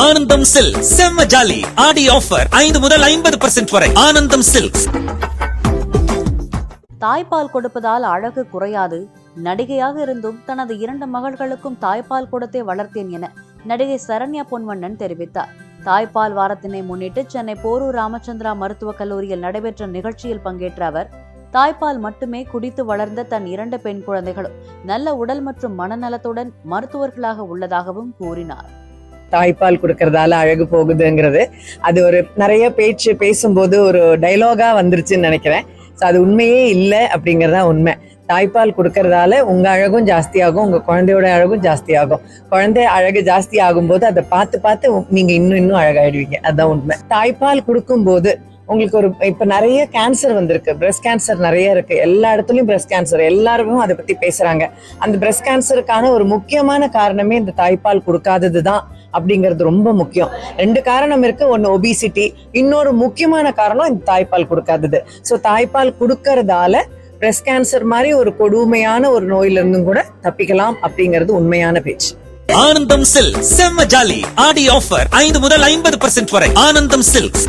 ஆனந்தம் சில்க் செம்ம ஜாலி ஆடி ஆஃபர் 5 முதல் 50% வரை. ஆனந்தம் சில்க். தாய்ப்பால் கொடுப்பதால் அழகு குறையாது. நடிகையாக இருந்தும் தனது 2 மகள்களுக்கும் தாய்ப்பால் கொடுத்தே வளர்த்தேன் என நடிகை சரண்யா பொன்வண்ணன் தெரிவித்தார். தாய்ப்பால் வாரத்தினை முன்னிட்டு சென்னை போரூர் ராமச்சந்திரா மருத்துவக் கல்லூரியில் நடைபெற்ற நிகழ்ச்சியில் பங்கேற்ற அவர், தாய்ப்பால் மட்டுமே குடித்து வளர்ந்த தன் 2 பெண் குழந்தைகளும் நல்ல உடல் மற்றும் மனநலத்துடன் மருத்துவர்களாக உள்ளதாகவும் கூறினார். தாய்ப்பால் கொடுக்கறதால அழகு போகுதுங்கிறது அது ஒரு நிறைய பேசும்போது ஒரு டைலாகா வந்துருச்சுன்னு நினைக்கிறேன். அது உண்மையே இல்லை அப்படிங்கறதா உண்மை. தாய்ப்பால் கொடுக்கறதால உங்க அழகும் ஜாஸ்தி ஆகும், உங்க குழந்தையோட அழகும் ஜாஸ்தி ஆகும். குழந்தை அழகு ஜாஸ்தி ஆகும் போது அதை பார்த்து நீங்க இன்னும் அழகாயிடுவீங்க. அதுதான் உண்மை. தாய்ப்பால் கொடுக்கும் போது உங்களுக்கு இப்ப நிறைய கேன்சர் வந்திருக்கு. பிரஸ்ட் கேன்சர் நிறைய இருக்கு. எல்லா இடத்துலயும் பிரஸ்ட் கேன்சர், எல்லாருமே அதை பத்தி பேசுறாங்க. அந்த பிரஸ்ட் கேன்சருக்கான ஒரு முக்கியமான காரணமே இந்த தாய்ப்பால் கொடுக்காததுதான் அப்படிங்கிறது ரொம்ப முக்கியம். 2 காரணம் இருக்கு. ஒன்னு ஒபிசிட்டி, இன்னொரு முக்கியமான காரணம் இந்த தாய்ப்பால் கொடுக்காதது. சோ தாய்ப்பால் கொடுக்கறதால பிரஸ்ட் கேன்சர் மாதிரி ஒரு கொடுமையான ஒரு நோயில இருந்தும் கூட தப்பிக்கலாம் அப்படிங்கிறது உண்மையான பேச்சு. ஆனந்தம் சில்க் செம்ம ஜாலி ஆடி ஆஃபர் 5 முதல் 50% வரை. ஆனந்தம் சில்க்.